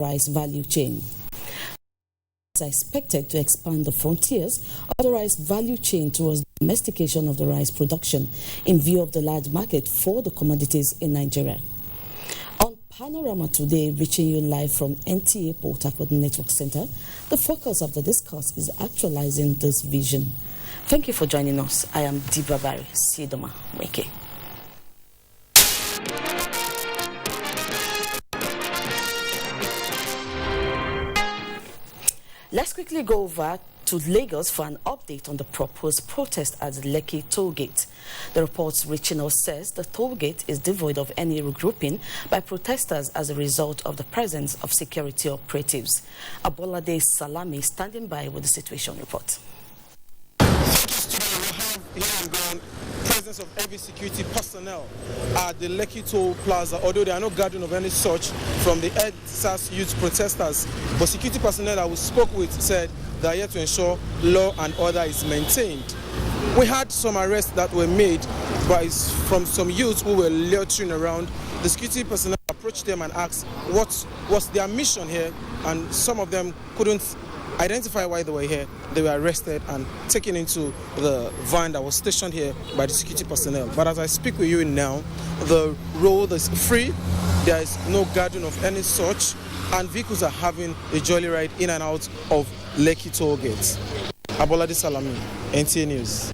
rice value chain. Are expected to expand the frontiers of the rice value chain towards domestication of the rice production in view of the large market for the commodities in Nigeria. On Panorama today, reaching you live from NTA Port Harcourt Network Center, the focus of the discourse is actualizing this vision. Thank you for joining us. I am Dibra Barry Sidoma Weke. Let's quickly go over to Lagos for an update on the proposed protest at the Lekki toll gate. The reports reaching us says the toll gate is devoid of any regrouping by protesters as a result of the presence of security operatives. Abolade Salami standing by with the situation report. Here on ground, presence of heavy security personnel at the Lekki Toll Plaza, although there are no gathering of any such from the EdSARS youth protesters. But security personnel that we spoke with said they are here to ensure law and order is maintained. We had some arrests that were made from some youths who were loitering around. The security personnel approached them and asked what was their mission here, and some of them couldn't identify why they were here. They were arrested and taken into the van that was stationed here by the security personnel. But as I speak with you now, the road is free. There is no gathering of any such, and vehicles are having a jolly ride in and out of Lekki toll gate. Abolade Salami, NTA News.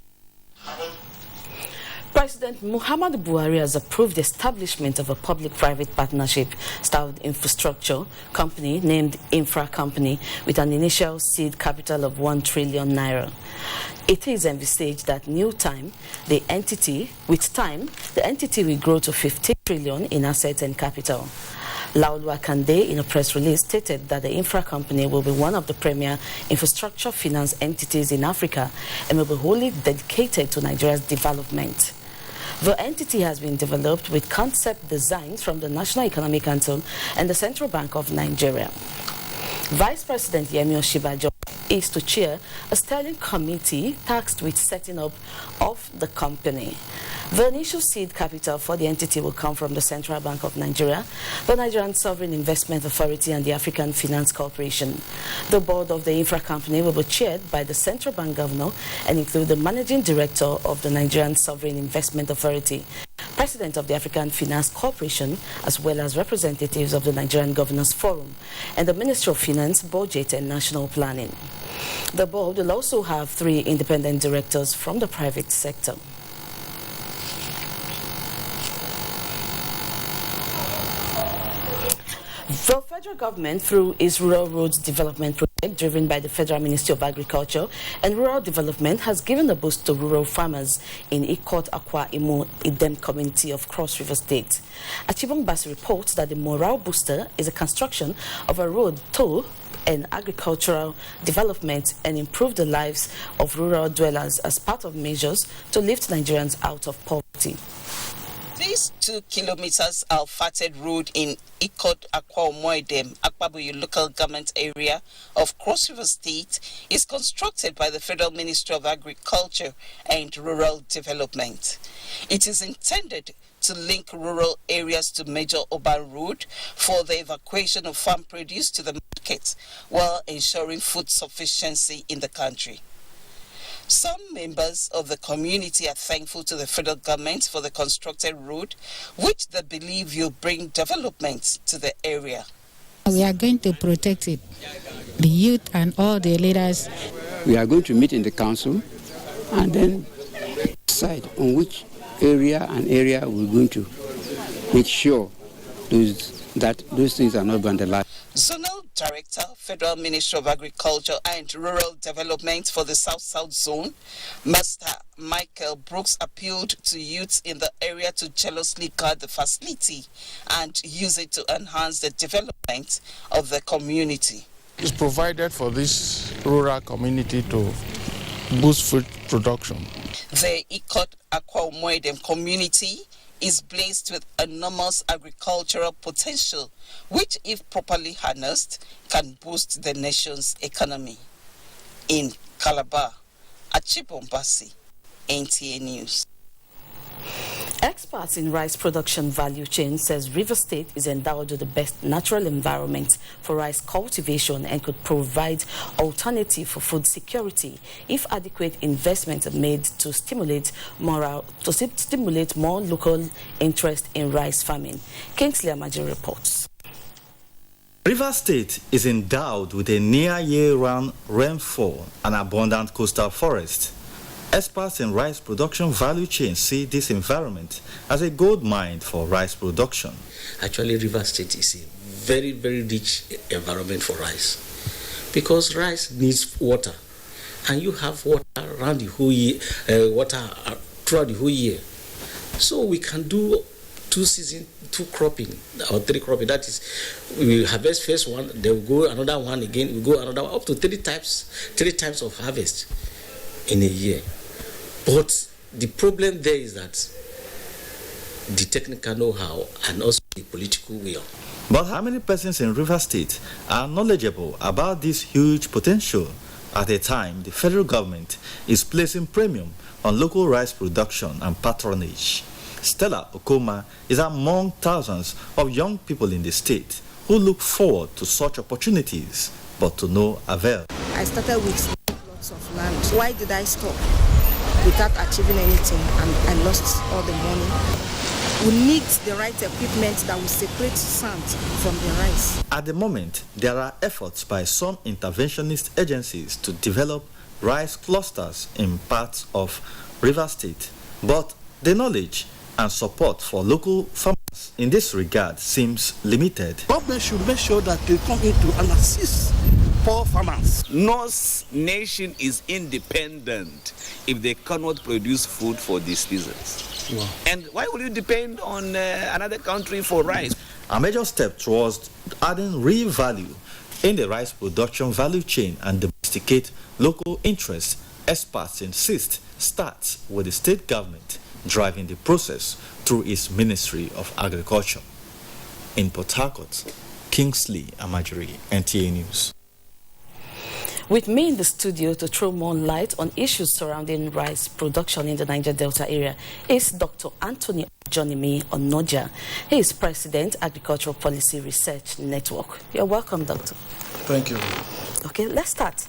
President Muhammadu Buhari has approved the establishment of a public-private partnership-styled infrastructure company named Infra Company with an initial seed capital of 1 trillion naira. It is envisaged that the entity will grow to 15 trillion in assets and capital. Laulu Akande, in a press release, stated that the Infra Company will be one of the premier infrastructure finance entities in Africa and will be wholly dedicated to Nigeria's development. The entity has been developed with concept designs from the National Economic Council and the Central Bank of Nigeria. Vice President Yemi Osinbajo is to chair a steering committee tasked with setting up of the company. The initial seed capital for the entity will come from the Central Bank of Nigeria, the Nigerian Sovereign Investment Authority, and the African Finance Corporation. The board of the Infra Company will be chaired by the Central Bank Governor and include the Managing Director of the Nigerian Sovereign Investment Authority, President of the African Finance Corporation, as well as representatives of the Nigerian Governors Forum and the Ministry of Finance, Budget and National Planning. The board will also have 3 independent directors from the private sector. The federal government, through its Rural Roads Development Project driven by the Federal Ministry of Agriculture and Rural Development, has given a boost to rural farmers in Ikot Akwa Imo Idem community of Cross River State. Achibong Basi reports that the morale booster is a construction of a road toll and agricultural development and improve the lives of rural dwellers as part of measures to lift Nigerians out of poverty. This 2 kilometers alphated road in Ikot Akwa Moedem, Akpabuyu local government area of Cross River State is constructed by the Federal Ministry of Agriculture and Rural Development. It is intended to link rural areas to major urban road for the evacuation of farm produce to the market while ensuring food sufficiency in the country. Some members of the community are thankful to the federal government for the constructed road, which they believe will bring development to the area. We are going to protect it, the youth and all the leaders. We are going to meet in the council and then decide on which area we're going to make sure that those things are not vandalized. Zonal Director, Federal Ministry of Agriculture and Rural Development for the South-South Zone, Master Michael Brooks, appealed to youths in the area to jealously guard the facility and use it to enhance the development of the community. It's provided for this rural community to boost food production. The Ikot Akwa Moedem community is blessed with enormous agricultural potential, which, if properly harnessed, can boost the nation's economy. In Calabar, Achibong Basi, NTA News. Experts in rice production value chain says Rivers State is endowed with the best natural environment for rice cultivation and could provide alternative for food security if adequate investments are made to stimulate more local interest in rice farming. Kingsley Amaju reports. Rivers State is endowed with a near year-round rainfall and abundant coastal forest. Experts in rice production value chain see this environment as a gold mine for rice production. Actually, Rivers State is a very, very rich environment for rice because rice needs water, and you have water around the whole year, throughout the whole year. So we can do 2 seasons, 2 cropping or 3 cropping. That is, we harvest first one, then we go another one again, we go another one, up to 3 times of harvest in a year. But the problem there is that the technical know-how and also the political will. But how many persons in Rivers State are knowledgeable about this huge potential at a time the federal government is placing premium on local rice production and patronage? Stella Okoma is among thousands of young people in the state who look forward to such opportunities, but to no avail. I started with lots of land. Why did I stop without achieving anything, and I lost all the money? We need the right equipment that will separate sand from the rice. At the moment, there are efforts by some interventionist agencies to develop rice clusters in parts of Rivers State, but the knowledge and support for local farmers in this regard seems limited. Government should make sure that they come into and assist poor farmers. No nation is independent if they cannot produce food for these seasons. Wow. And why would you depend on another country for rice? A major step towards adding real value in the rice production value chain and domesticate local interests, experts insist, starts with the state government driving the process through its Ministry of Agriculture. In Port Harcourt, Kingsley Amajiri, NTA News. With me in the studio to throw more light on issues surrounding rice production in the Niger Delta area is Dr. Anthony Johnny Onoja. He is President, Agricultural Policy Research Network. You're welcome, Doctor. Thank you. Okay, let's start.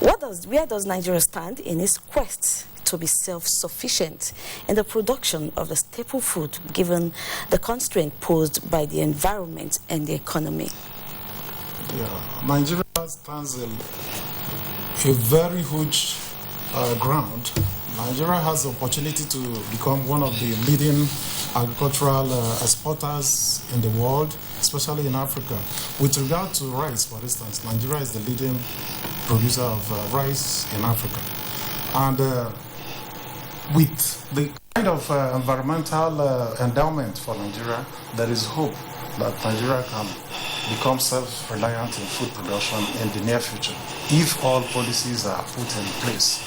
Where does Nigeria stand in its quest to be self-sufficient in the production of the staple food, given the constraint posed by the environment and the economy? Yeah, Nigeria stands in a very huge ground. Nigeria has the opportunity to become one of the leading agricultural exporters in the world, especially in Africa. With regard to rice, for instance, Nigeria is the leading producer of rice in Africa. And with the kind of environmental endowment for Nigeria, there is hope that Nigeria can become self-reliant in food production in the near future if all policies are put in place.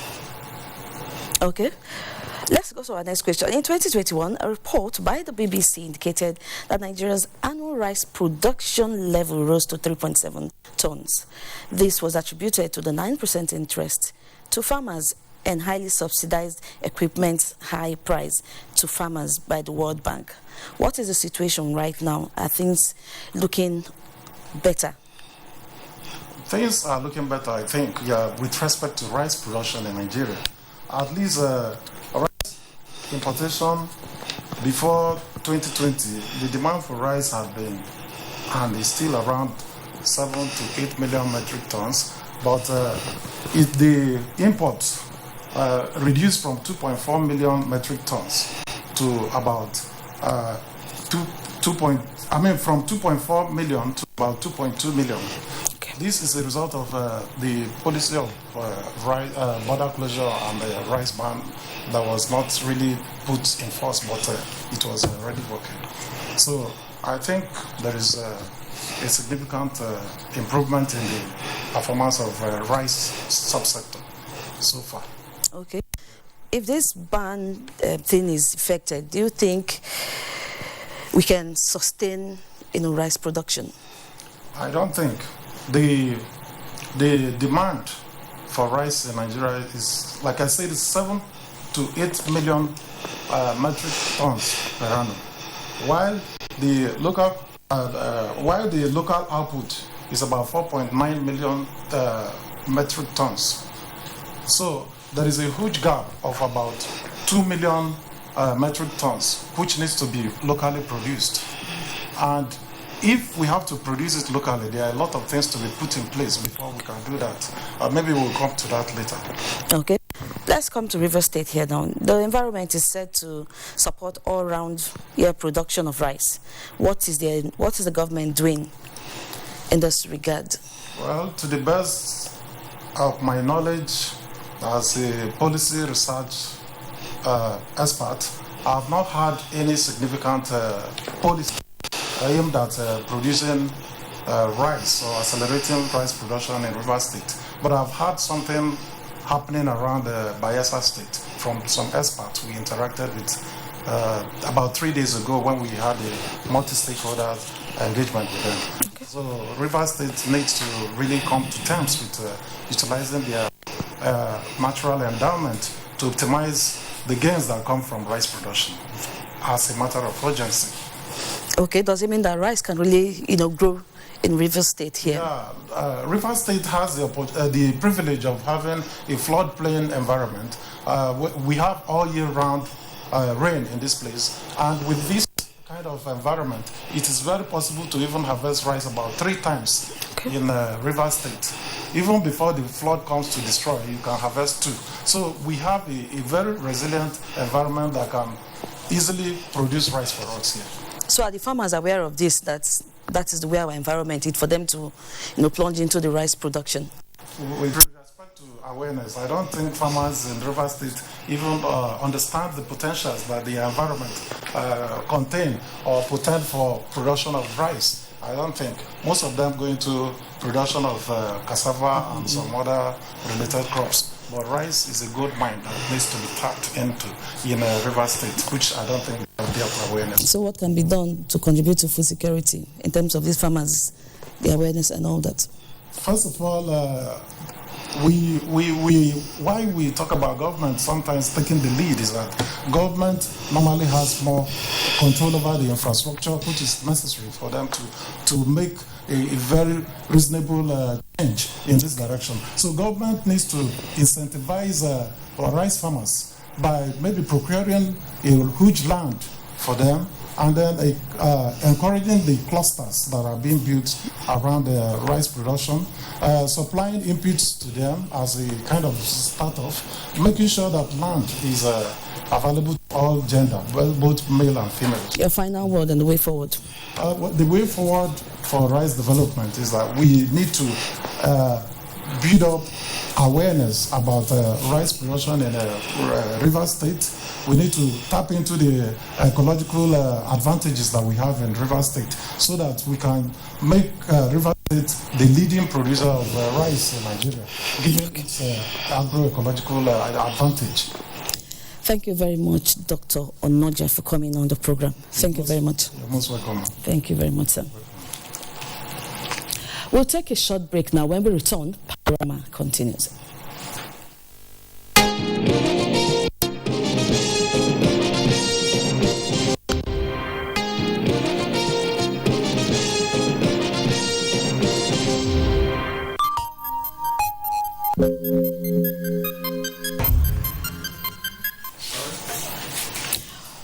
Okay. Let's go to our next question. In 2021, a report by the BBC indicated that Nigeria's annual rice production level rose to 3.7 tons. This was attributed to the 9% interest to farmers and highly subsidized equipment's high price to farmers by the World Bank. What is the situation right now? Are things looking better? Things are looking better, I think, with respect to rice production in Nigeria. At least rice importation before 2020, the demand for rice had been and is still around 7 to 8 million metric tons. But the imports reduced from 2.4 million metric tons to about from 2.4 million to about 2.2 million. This is a result of the policy of border closure and the rice ban that was not really put in force, but it was already working. So I think there is a significant improvement in the performance of rice subsector so far. Okay. If this ban thing is effected, do you think we can sustain rice production? I don't think. The demand for rice in Nigeria is, like I said, 7 to 8 million metric tons per annum, while the local output is about 4.9 million metric tons. So there is a huge gap of about 2 million metric tons, which needs to be locally produced. And if we have to produce it locally, there are a lot of things to be put in place before we can do that. Maybe we'll come to that later. Okay. Let's come to River State here now. The environment is said to support all-round production of rice. What is the government doing in this regard? Well, to the best of my knowledge, as a policy research expert, I have not had any significant policy aimed at producing rice or accelerating rice production in River State. But I've had something happening around Bayelsa State from some experts we interacted with about 3 days ago when we had a multi-stakeholder engagement with them. Okay. So River State needs to really come to terms with utilizing their natural endowment to optimize the gains that come from rice production as a matter of urgency. Okay, does it mean that rice can really, grow in River State here? Yeah, River State has the privilege of having a floodplain environment. We have all year round rain in this place, and with this kind of environment, it is very possible to even harvest rice about 3 times in River State. Even before the flood comes to destroy, you can harvest 2. So we have a very resilient environment that can easily produce rice for us here. So are the farmers aware of this, that is the way our environment is for them to plunge into the rice production? With respect to awareness, I don't think farmers in River State even understand the potentials that the environment contain or portend for production of rice. I don't think. Most of them go into production of cassava and some other related crops. But rice is a good mine that needs to be tapped into in River State, which I don't think they have awareness. So what can be done to contribute to food security in terms of these farmers, the awareness and all that? First of all, why we talk about government sometimes taking the lead is that government normally has more control over the infrastructure, which is necessary for them to make a very reasonable change in this direction. So government needs to incentivize rice farmers by maybe procuring a huge land for them, and then encouraging the clusters that are being built around the rice production, supplying inputs to them as a kind of start-off, making sure that land is available to all gender, both male and female. Your final word and the way forward. The way forward for rice development is that we need to build up awareness about rice production in River State. We need to tap into the ecological advantages that we have in River State so that we can make River State the leading producer of rice in Nigeria, given its agroecological advantage. Thank you very much, Dr. Onoja, for coming on the program. Thank you very much. You're most welcome. Thank you very much, sir. We'll take a short break now. When we return, Panorama continues.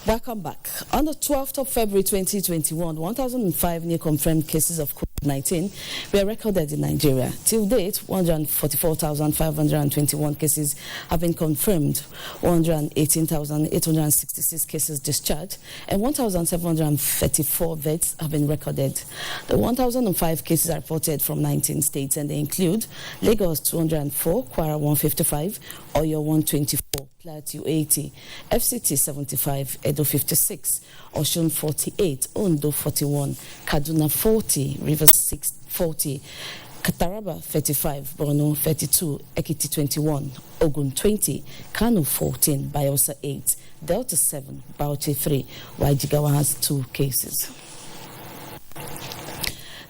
Welcome back. On the 12th of February 2021, 1,005 new confirmed cases of COVID-19 were recorded in Nigeria. Till date, 144,521 cases have been confirmed, 118,866 cases discharged, and 1,734 deaths have been recorded. The 1,005 cases are reported from 19 states, and they include Lagos 204, Kwara 155, Oyo 124, Plateau 80, FCT 75, Edo 56, Osun 48, Ondo 41, Kaduna 40, Rivers 6, 40, Taraba 35, Borno 32, Ekiti 21, Ogun 20, Kano 14, Bayelsa 8, Delta 7, Bauchi 3, while Jigawa has 2 cases.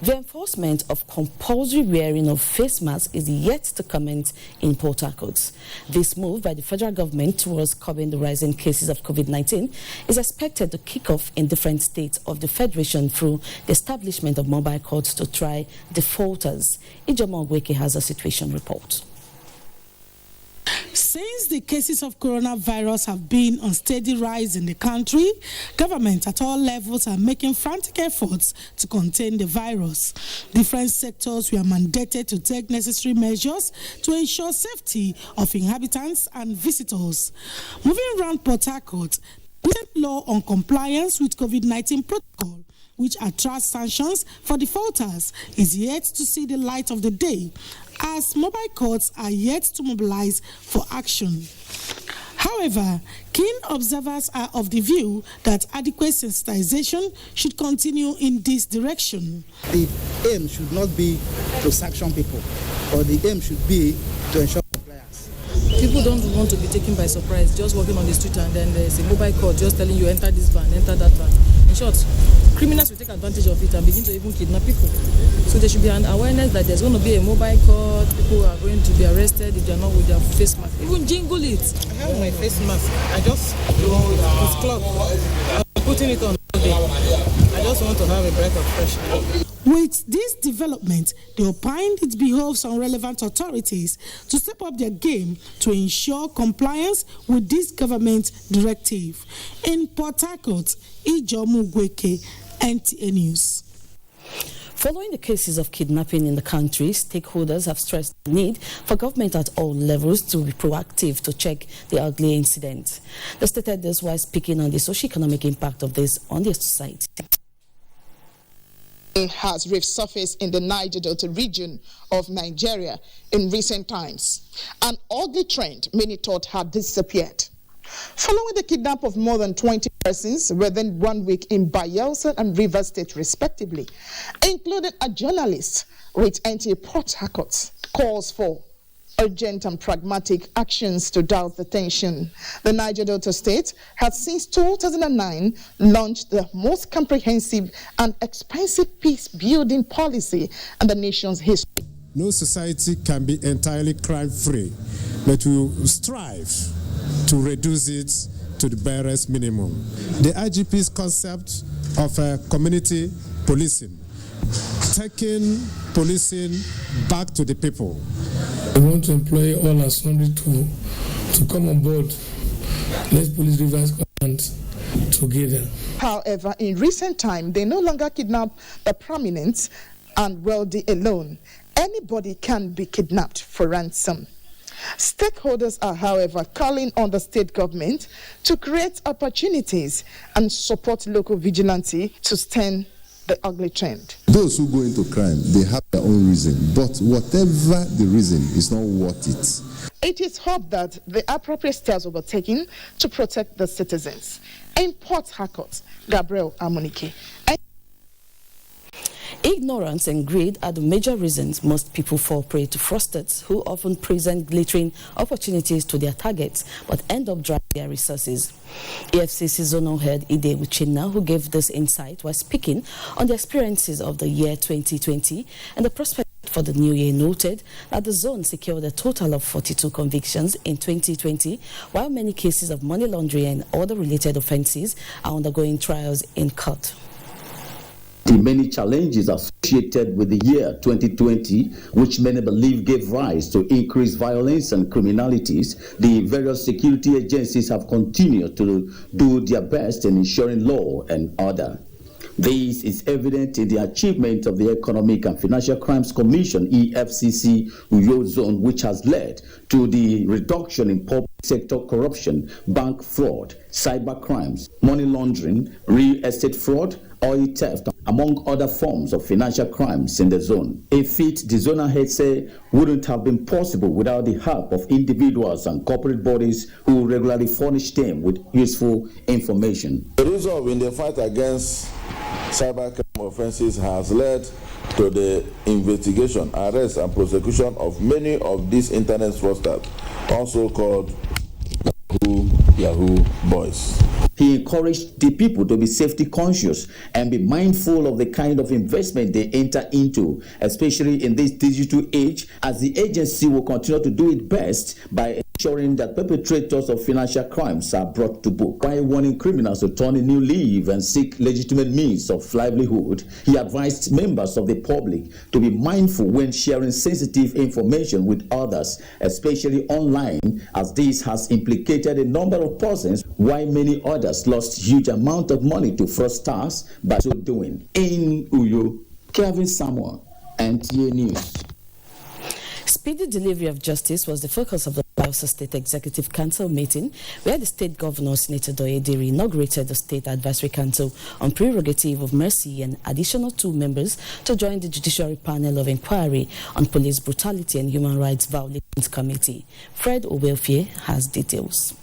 The enforcement of compulsory wearing of face masks is yet to commence in Port Harcourt. This move by the federal government towards curbing the rising cases of COVID-19 is expected to kick off in different states of the Federation through the establishment of mobile courts to try defaulters. Ijeoma Ogweke has a situation report. Since the cases of coronavirus have been on steady rise in the country, government at all levels are making frantic efforts to contain the virus. Different sectors were mandated to take necessary measures to ensure safety of inhabitants and visitors. Moving around Port Harcourt, the law on compliance with COVID-19 protocol, which attracts sanctions for defaulters, is yet to see the light of the day, as mobile courts are yet to mobilize for action. However, keen observers are of the view that adequate sensitization should continue in this direction. The aim should not be to sanction people, or the aim should be to ensure compliance. People don't want to be taken by surprise, just walking on the street and then there's a mobile court just telling you enter this van, enter that van. In short, criminals will take advantage of it and begin to even kidnap people. So there should be an awareness that there's going to be a mobile court, people are going to be arrested if they're not with their face mask. Even jingle it. I have my face mask. I just, it's cloth. I'm putting it on all day. I just want to have a breath of fresh air. With this development, they opined it behoves on relevant authorities to step up their game to ensure compliance with this government directive. In Port Harcourt, Ijeoma Ogweke, NTA News. Following the cases of kidnapping in the country, stakeholders have stressed the need for government at all levels to be proactive to check the ugly incident. They stated this while speaking on the socio-economic impact of this on their society. Has resurfaced in the Niger Delta region of Nigeria in recent times. An ugly trend many thought had disappeared. Following the kidnap of more than 20 persons within 1 week in Bayelsa and Rivers State respectively, including a journalist with NTA Port Harcourt, calls for urgent and pragmatic actions to douse the tension. The Niger Delta State has since 2009 launched the most comprehensive and expensive peace-building policy in the nation's history. No society can be entirely crime-free, but we will strive to reduce it to the barest minimum. The IGP's concept of community policing, taking policing back to the people. I want to employ all our sundry to come on board. Let's police Rivers Command together. However, in recent time, they no longer kidnap the prominent and wealthy alone. Anybody can be kidnapped for ransom. Stakeholders are, however, calling on the state government to create opportunities and support local vigilante to stem the ugly trend. Those who go into crime, they have their own reason, but whatever the reason is not worth it. It is hoped that the appropriate steps will be taken to protect the citizens. In Port Harcourt, Gabriel Amunike. Ignorance and greed are the major reasons most people fall prey to fraudsters who often present glittering opportunities to their targets but end up draining their resources. EFCC Zonal Head Ide Uchenna, who gave this insight, was speaking on the experiences of the year 2020 and the prospect for the new year, noted that the zone secured a total of 42 convictions in 2020, while many cases of money laundering and other related offences are undergoing trials in court. The many challenges associated with the year 2020, which many believe gave rise to increased violence and criminalities, the various security agencies have continued to do their best in ensuring law and order. This is evident in the achievement of the Economic and Financial Crimes Commission, EFCC, Uyo Zone, which has led to the reduction in public sector corruption, bank fraud, cyber crimes, money laundering, real estate fraud, oil theft, among other forms of financial crimes in the zone. A feat the zonal head say wouldn't have been possible without the help of individuals and corporate bodies who regularly furnish them with useful information. The result in the fight against cybercrime offenses has led to the investigation, arrest, and prosecution of many of these internet fraudsters, also called Yahoo boys. He encouraged the people to be safety conscious and be mindful of the kind of investment they enter into, especially in this digital age, as the agency will continue to do its best by ensuring that perpetrators of financial crimes are brought to book. While warning criminals to turn a new leaf and seek legitimate means of livelihood, he advised members of the public to be mindful when sharing sensitive information with others, especially online, as this has implicated a number of persons, while many others lost huge amount of money to fraudsters by so doing. In Uyo, Kevin Samuel, NTA News. Speedy delivery of justice was the focus of the Bayelsa State Executive Council meeting, where the state governor, Senator Doyediri, inaugurated the State Advisory Council on prerogative of mercy and additional 2 members to join the Judiciary Panel of Inquiry on Police Brutality and Human Rights Violations Committee. Fred Owelfie has details.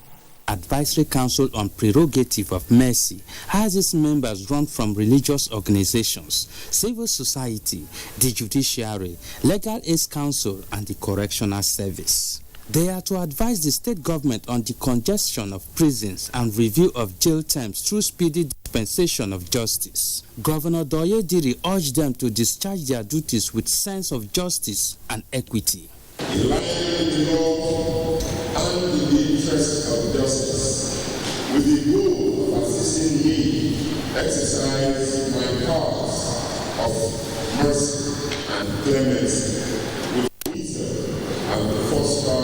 Advisory Council on Prerogative of Mercy has its members run from religious organizations, civil society, the judiciary, legal aid council, and the correctional service. They are to advise the state government on the congestion of prisons and review of jail terms through speedy dispensation of justice. Governor Doyediri urged them to discharge their duties with sense of justice and equity. Of justice, with the goal of assisting me exercise my powers of mercy and clemency with wisdom and foster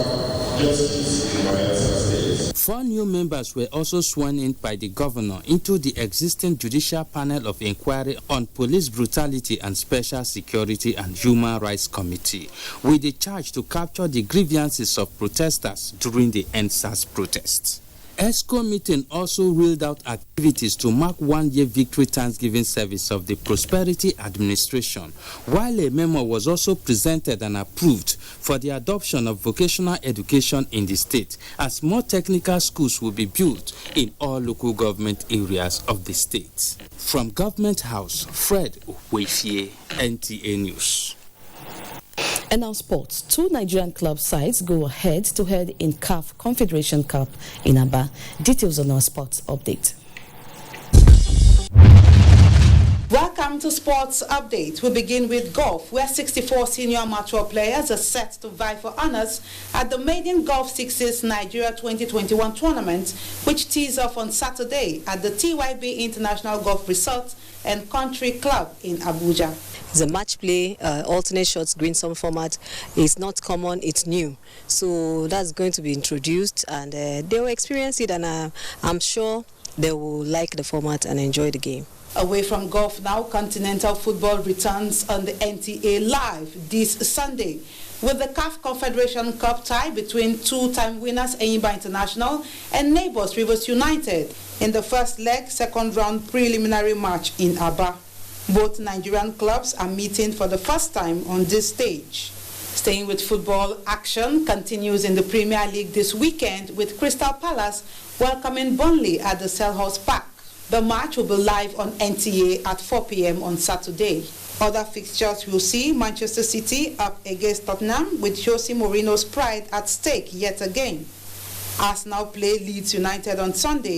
justice in Bayelsa State. 4 new members were also sworn in by the governor into the existing Judicial Panel of Inquiry on Police Brutality and Special Security and Human Rights Committee, with the charge to capture the grievances of protesters during the NSAS protests. ESCO meeting also ruled out activities to mark 1-year victory Thanksgiving service of the Prosperity Administration, while a memo was also presented and approved for the adoption of vocational education in the state, as more technical schools will be built in all local government areas of the state. From Government House, Fred Owefie, NTA News. And now sports. 2 Nigerian club sides go ahead to head in CAF Confederation Cup in Aba. Details on our sports update. Welcome to Sports Update. We begin with golf, where 64 senior amateur players are set to vie for honors at the Maiden Golf Sixes Nigeria 2021 tournament, which tees off on Saturday at the TYB International Golf Resort and Country Club in Abuja. It's a match play, alternate shots, greensome format. It's not common, it's new. So that's going to be introduced, and they will experience it, and I'm sure they will like the format and enjoy the game. Away from golf now, continental football returns on the NTA Live this Sunday, with the CAF Confederation Cup tie between 2-time winners Enyimba International and neighbors Rivers United in the first leg, second round preliminary match in Aba. Both Nigerian clubs are meeting for the first time on this stage. Staying with football, action continues in the Premier League this weekend, with Crystal Palace welcoming Burnley at the Selhurst Park. The match will be live on NTA at 4 p.m. on Saturday. Other fixtures will see Manchester City up against Tottenham, with Jose Mourinho's pride at stake yet again. Arsenal play Leeds United on Sunday.